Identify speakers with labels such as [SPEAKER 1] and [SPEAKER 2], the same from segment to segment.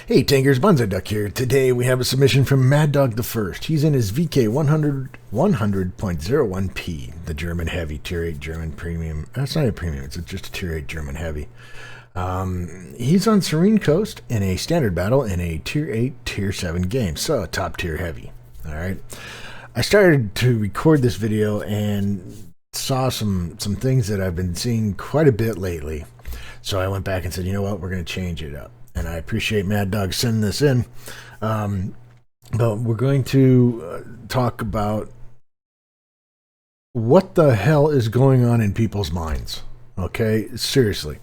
[SPEAKER 1] Hey Tankers, Bunzo Duck here. Today we have a submission from Madogthefirst. He's in his VK100.01, the German heavy, tier 8 German premium. That's not a premium, it's just a tier 8 German heavy. He's on Serene Coast in a standard battle in a tier 8, tier 7 game, so a top tier heavy. Alright. I started to record this video and saw some things that I've been seeing quite a bit lately. So I went back and said, you know what, we're going to change it up. And I appreciate Mad Dog sending this in. But we're going to talk about what the hell is going on in people's minds. Okay, seriously.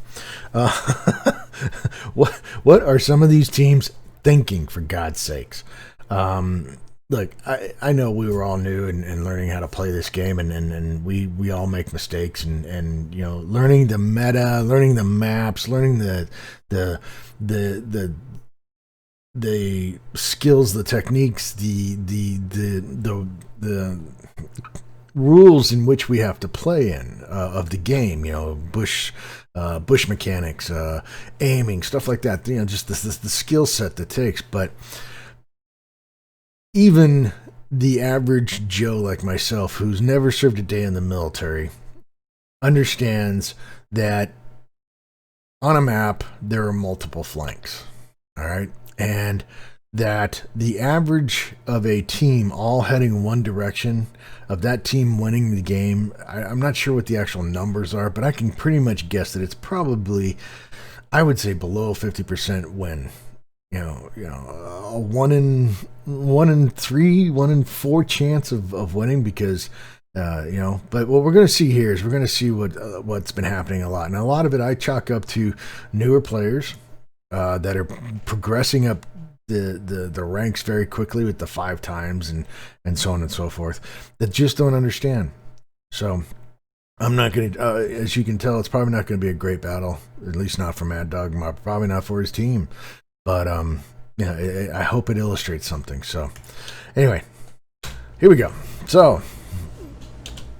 [SPEAKER 1] What are some of these teams thinking, for God's sakes? Look, I know we were all new and learning how to play this game, and we all make mistakes, and you know, learning the meta, learning the maps, learning the skills, the techniques, the rules in which we have to play in of the game. You know, bush mechanics, aiming, stuff like that. You know, just the skill set that takes, but even the average Joe like myself, who's never served a day in the military, understands that on a map there are multiple flanks, all right, and that the average of a team all heading one direction, of that team winning the game, I'm not sure what the actual numbers are, but I can pretty much guess that it's probably, I would say, below 50% win. You know, a 1 in 3, 1 in 4 chance of winning, because you know. But what we're going to see here is we're going to see what's been happening a lot, and a lot of it I chalk up to newer players that are progressing up the ranks very quickly with the 5 times and so on and so forth, that just don't understand. So I'm not going to, as you can tell, it's probably not going to be a great battle, at least not for Mad Dog, probably not for his team. But yeah, I hope it illustrates something. So anyway, here we go. So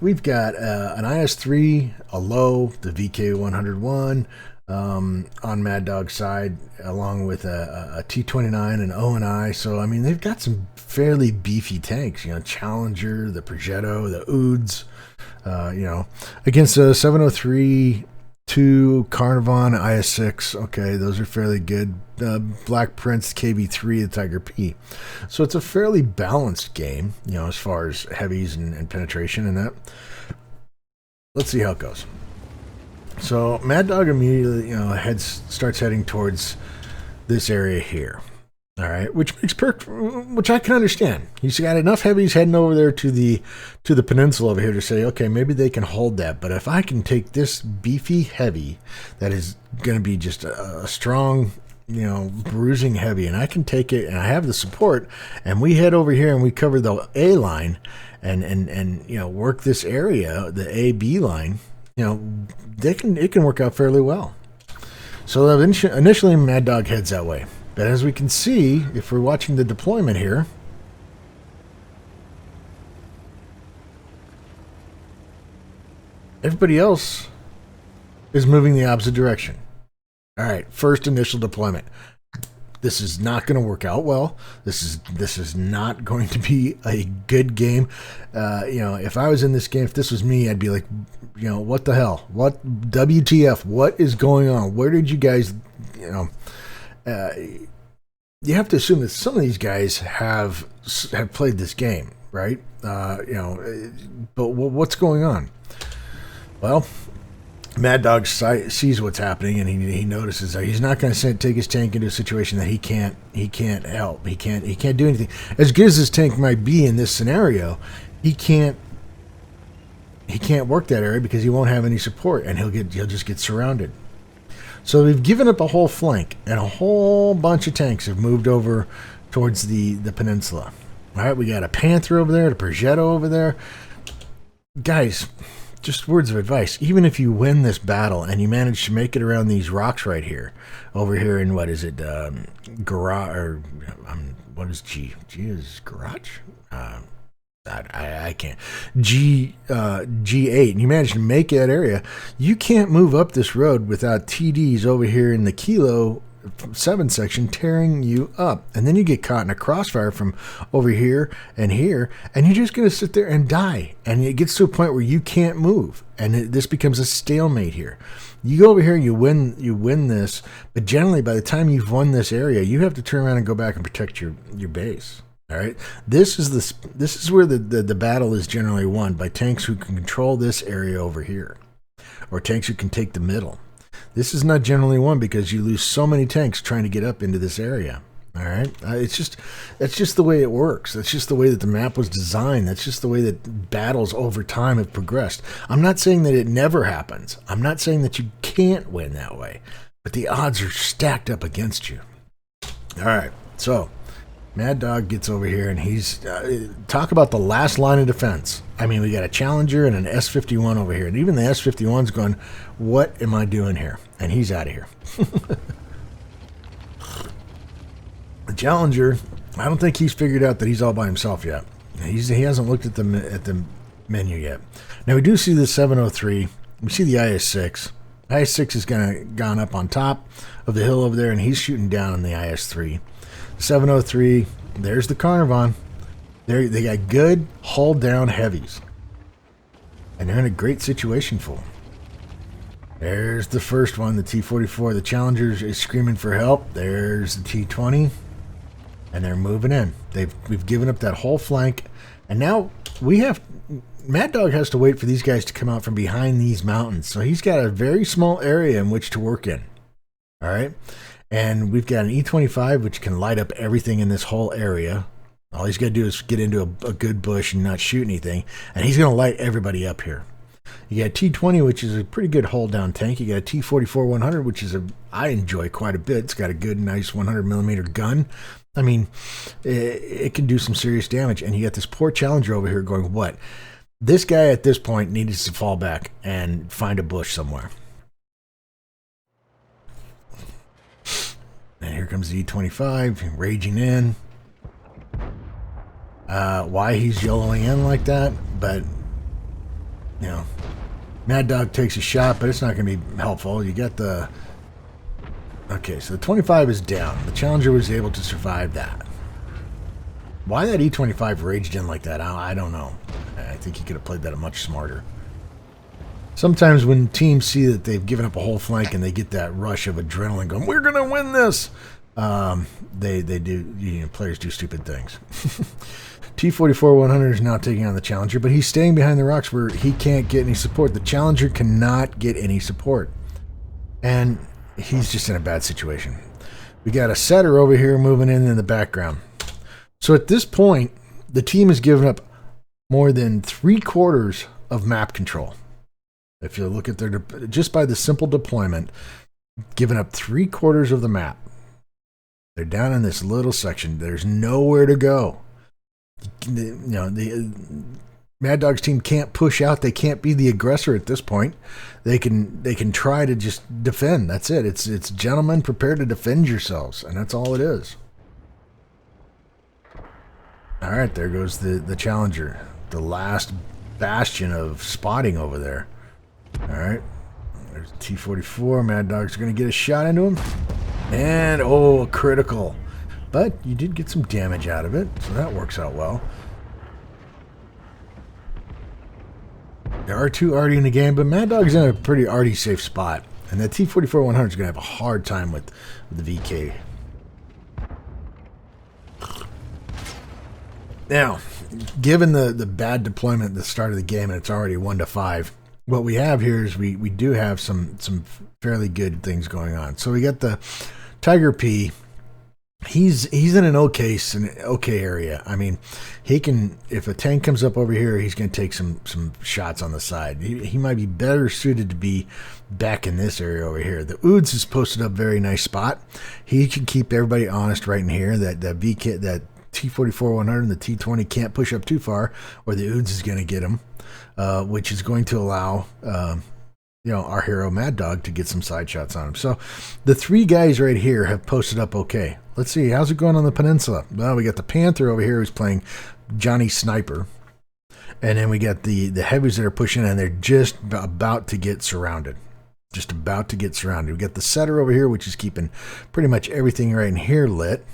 [SPEAKER 1] we've got an IS-3, a low, the VK100.01 on Mad Dog's side, along with a T-29, an O&I. So I mean, they've got some fairly beefy tanks. You know, Challenger, the Progetto, the Ouds. You know, against a 703. 2 Carnarvon IS-6, okay, those are fairly good. Black Prince KB3, the Tiger P. So it's a fairly balanced game, you know, as far as heavies and penetration and that. Let's see how it goes. So Mad Dog immediately, you know, starts heading towards this area here. All right, which I can understand. He's got enough heavies heading over there to the peninsula over here to say, okay, maybe they can hold that. But if I can take this beefy heavy that is going to be just a strong, you know, bruising heavy, and I can take it, and I have the support, and we head over here and we cover the A line, and you know, work this area, the A-B line, you know, it can work out fairly well. So initially, Mad Dog heads that way. But as we can see, if we're watching the deployment here, everybody else is moving the opposite direction. All right, first initial deployment. This is not going to work out well. This is not going to be a good game. You know, if I was in this game, if this was me, I'd be like, you know, what the hell? What WTF? What is going on? Where did you guys, you know? You have to assume that some of these guys have played this game, right? You know, but what's going on? Well, Mad Dog sees what's happening, and he notices that he's not going to take his tank into a situation that he can't help. He can't do anything. As good as his tank might be in this scenario, he can't work that area because he won't have any support, and he'll just get surrounded. So we've given up a whole flank, and a whole bunch of tanks have moved over towards the peninsula. All right, we got a Panther over there, a Progetto over there. Guys, just words of advice. Even if you win this battle and you manage to make it around these rocks right here, over here in, what is it, garage, or what is G? G is garage? I can't. G8, and you manage to make that area, you can't move up this road without TDs over here in the Kilo 7 section tearing you up. And then you get caught in a crossfire from over here, and you're just going to sit there and die. And it gets to a point where you can't move, and this becomes a stalemate here. You go over here and you win this, but generally by the time you've won this area, you have to turn around and go back and protect your base. All right, this is where the battle is generally won by tanks who can control this area over here, or tanks who can take the middle. This is not generally won because you lose so many tanks trying to get up into this area. All right, that's just the way it works. That's just the way that the map was designed. That's just the way that battles over time have progressed. I'm not saying that it never happens. I'm not saying that you can't win that way, but the odds are stacked up against you. All right, so Mad Dog gets over here, and he's talk about the last line of defense. I mean, we got a Challenger and an S-51 over here, and even the S-51's going, what am I doing here? And he's out of here. The Challenger, I don't think he's figured out that he's all by himself yet. He hasn't looked at the menu yet. Now, we do see the 703. We see the IS-6. IS-6 has gone up on top of the hill over there, and he's shooting down on the IS-3. 703, there's the Carnarvon. They got good hull down heavies, and they're in a great situation for them. There's the first one, the T-44. The Challenger is screaming for help. There's the T-20, and they're moving in. We've given up that whole flank, and now Mad Dog has to wait for these guys to come out from behind these mountains. So he's got a very small area in which to work in. All right. And we've got an E-25, which can light up everything in this whole area. All he's got to do is get into a good bush and not shoot anything, and he's going to light everybody up here. You got T-20, which is a pretty good hold-down tank. You got a T-44-100, which I enjoy quite a bit. It's got a good, nice 100-millimeter gun. I mean, it can do some serious damage. And you got this poor Challenger over here going, what? This guy at this point needs to fall back and find a bush somewhere. And here comes the E-25, raging in. Why he's yellowing in like that, but, you know, Mad Dog takes a shot, but it's not going to be helpful. You got the... Okay, so the 25 is down. The Challenger was able to survive that. Why that E-25 raged in like that, I don't know. I think he could have played that much smarter. Sometimes when teams see that they've given up a whole flank and they get that rush of adrenaline going, we're going to win this, they do, players do stupid things. T-44-100 is now taking on the Challenger, but he's staying behind the rocks where he can't get any support. The Challenger cannot get any support, and he's just in a bad situation. We got a setter over here moving in the background. So at this point, the team has given up more than 3/4 of map control. If you look at their, just by the simple deployment, giving up 3/4 of the map. They're down in this little section. There's nowhere to go. The Mad Dog's team can't push out. They can't be the aggressor at this point. They can try to just defend. That's it. It's gentlemen, prepare to defend yourselves, and that's all it is. All right, there goes the Challenger, the last bastion of spotting over there. All right, there's T-44. Mad Dog's going to get a shot into him, and critical. But you did get some damage out of it, so that works out well. There are 2 arty in the game, but Mad Dog's in a pretty arty safe spot, and the T-44-100 is going to have a hard time with the VK. Now, given the bad deployment at the start of the game, and it's already 1-5, what we have here is we do have some fairly good things going on. So we got the Tiger P. He's in an okay area. I mean, he can, if a tank comes up over here, he's going to take some shots on the side. He might be better suited to be back in this area over here. The Oods is posted up very nice spot. He can keep everybody honest right in here. That T-44-100 and the T-20 can't push up too far, or the Oods is going to get him, which is going to allow our hero Mad Dog to get some side shots on him. So the 3 guys right here have posted up okay. Let's see, how's it going on the peninsula? Well, we got the Panther over here who's playing Johnny Sniper. And then we got the heavies that are pushing in, and they're just about to get surrounded. Just about to get surrounded. We got the setter over here, which is keeping pretty much everything right in here lit.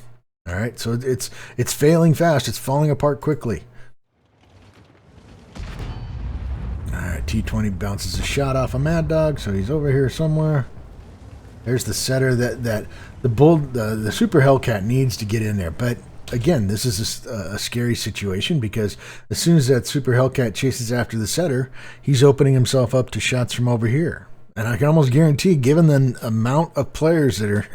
[SPEAKER 1] All right, so it's failing fast. It's falling apart quickly. All right, T20 bounces a shot off a Mad Dog, so he's over here somewhere. There's the setter that the Super Hellcat needs to get in there. But again, this is a scary situation because as soon as that Super Hellcat chases after the setter, he's opening himself up to shots from over here. And I can almost guarantee, given the amount of players that are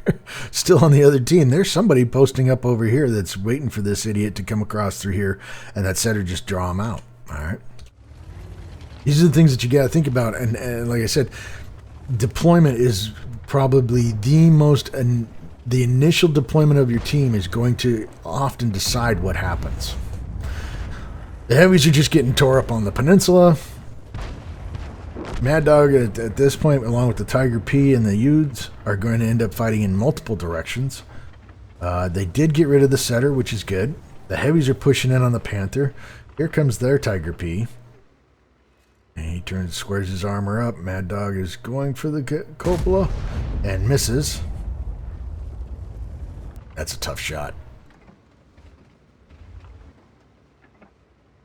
[SPEAKER 1] still on the other team, there's somebody posting up over here that's waiting for this idiot to come across through here, and that setter just draw him out. All right. These are the things that you got to think about. And like I said, deployment is probably the most, and the initial deployment of your team is going to often decide what happens. The heavies are just getting tore up on the peninsula. Mad Dog at this point, along with the Tiger P and the Uds, are going to end up fighting in multiple directions. They did get rid of the setter, which is good. The heavies are pushing in on the Panther. Here comes their Tiger P. And he squares his armor up. Mad Dog is going for the cupola and misses. That's a tough shot.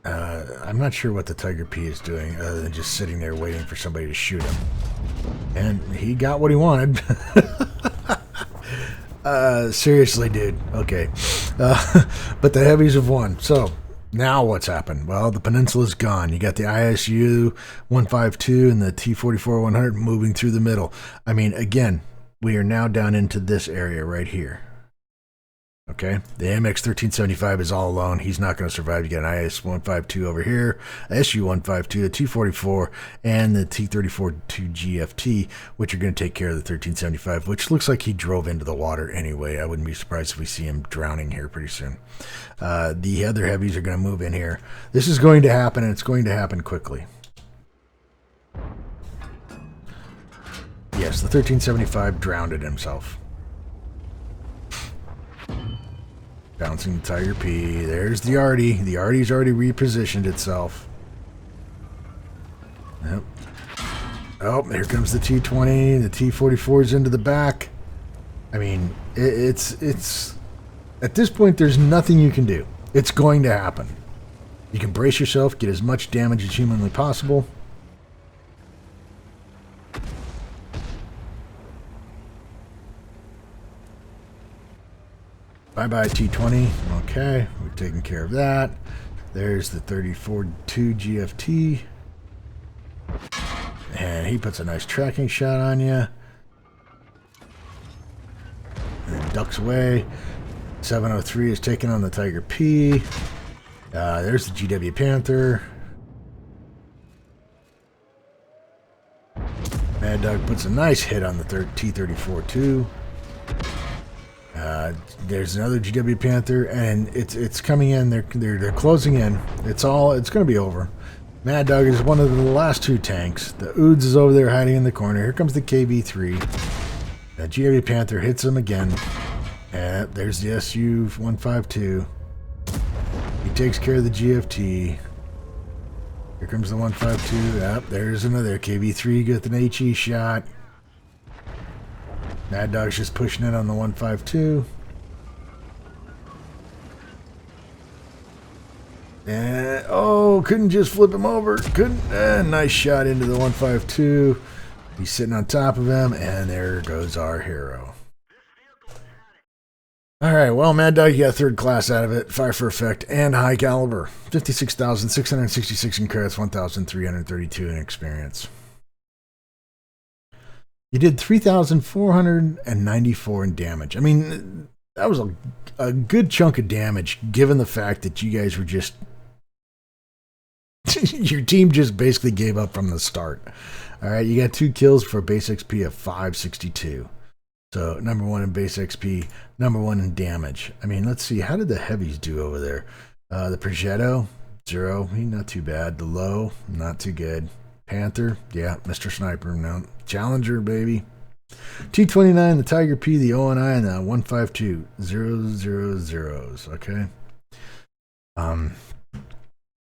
[SPEAKER 1] I'm not sure what the Tiger P is doing other than just sitting there waiting for somebody to shoot him. And he got what he wanted. Seriously, dude. Okay. But the heavies have won. So, now what's happened? Well, the peninsula's gone. You got the ISU 152 and the T-44-100 moving through the middle. I mean, again, we are now down into this area right here. Okay, the MX-1375 is all alone. He's not going to survive. You got an IS-152 over here, SU-152, the T-44, and the T-34-2 GFT, which are going to take care of the 1375, which looks like he drove into the water anyway. I wouldn't be surprised if we see him drowning here pretty soon. The other heavies are going to move in here. This is going to happen, and it's going to happen quickly. Yes, the 1375 drowned himself. Bouncing the Tiger P. There's the Artie. The Artie's already repositioned itself. Yep. Oh, here comes the T-20. The T-44's into the back. I mean, it's at this point, there's nothing you can do. It's going to happen. You can brace yourself, get as much damage as humanly possible. Bye-bye, T-20. Okay, we've taken care of that. There's the 34-2 GFT. And he puts a nice tracking shot on you. And ducks away. 703 is taking on the Tiger P. There's the GW Panther. Mad Dog puts a nice hit on the T-34-2. There's another GW Panther, and it's coming in. They're closing in. It's going to be over. Mad Dog is one of the last two tanks. The Uds is over there hiding in the corner. Here comes the KV-3. The GW Panther hits him again. And there's the SU-152. He takes care of the GFT. Here comes the 152. Yep, there's another KV-3 with an HE shot. Mad Dog's just pushing in on the 152. And, oh, couldn't just flip him over. Couldn't. Nice shot into the 152. He's sitting on top of him, and there goes our hero. All right, well, Mad Dog, you got third class out of it. Fire for effect and high caliber. 56,666 in credits, 1,332 in experience. You did 3,494 in damage. I mean, that was a good chunk of damage, given the fact that you guys were just... your team just basically gave up from the start. All right, you got 2 kills for a base XP of 562. So, number 1 in base XP, number 1 in damage. I mean, let's see. How did the heavies do over there? The Progetto, 0. Not too bad. The Low, not too good. Panther, yeah, Mr. Sniper, no. Challenger, baby. T-29, the Tiger P, the ONI, and the 152, 000s, okay?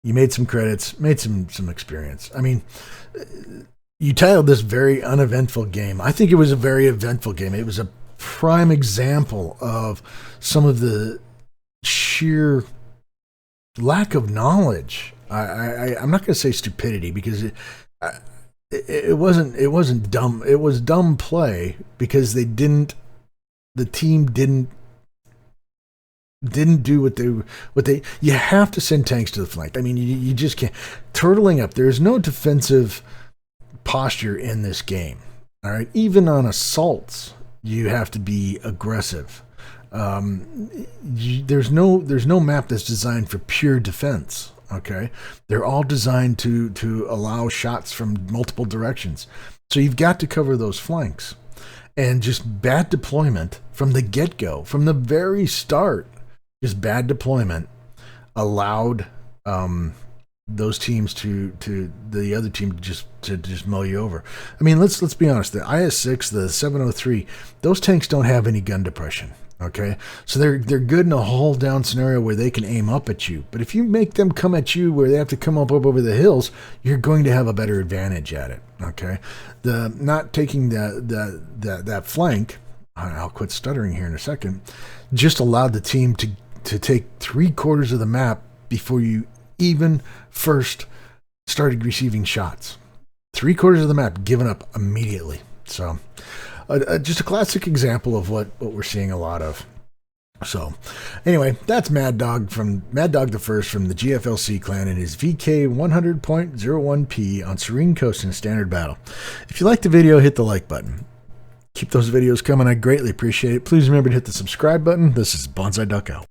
[SPEAKER 1] You made some credits, made some experience. I mean, You titled this very uneventful game. I think it was a very eventful game. It was a prime example of some of the sheer lack of knowledge. I'm not going to say stupidity, because it wasn't dumb. It was dumb play because the team didn't do what they. You have to send tanks to the flank. I mean, you just can't. Turtling up. There is no defensive posture in this game. All right, even on assaults, you have to be aggressive. There's no map that's designed for pure defense. Okay, they're all designed to allow shots from multiple directions. So you've got to cover those flanks, and just bad deployment from the get-go, from the very start. Just bad deployment allowed those teams to the other team to just mow you over. I mean, let's be honest. The IS-6, the 703, those tanks don't have any gun depression. Okay, so they're good in a hull down scenario where they can aim up at you. But if you make them come at you where they have to come up over the hills, you're going to have a better advantage at it. Okay, the not taking that flank. I'll quit stuttering here in a second. Just allowed the team to take 3/4 of the map before you even first started receiving shots. 3/4 of the map given up immediately. So just a classic example of what we're seeing a lot of. So anyway, that's Madogthefirst from the GFLC clan and his VK100.01 on Serene Coast in a standard battle. If you liked the video, hit the like button. Keep those videos coming. I greatly appreciate it. Please remember to hit the subscribe button. This is Bonsai Duck out.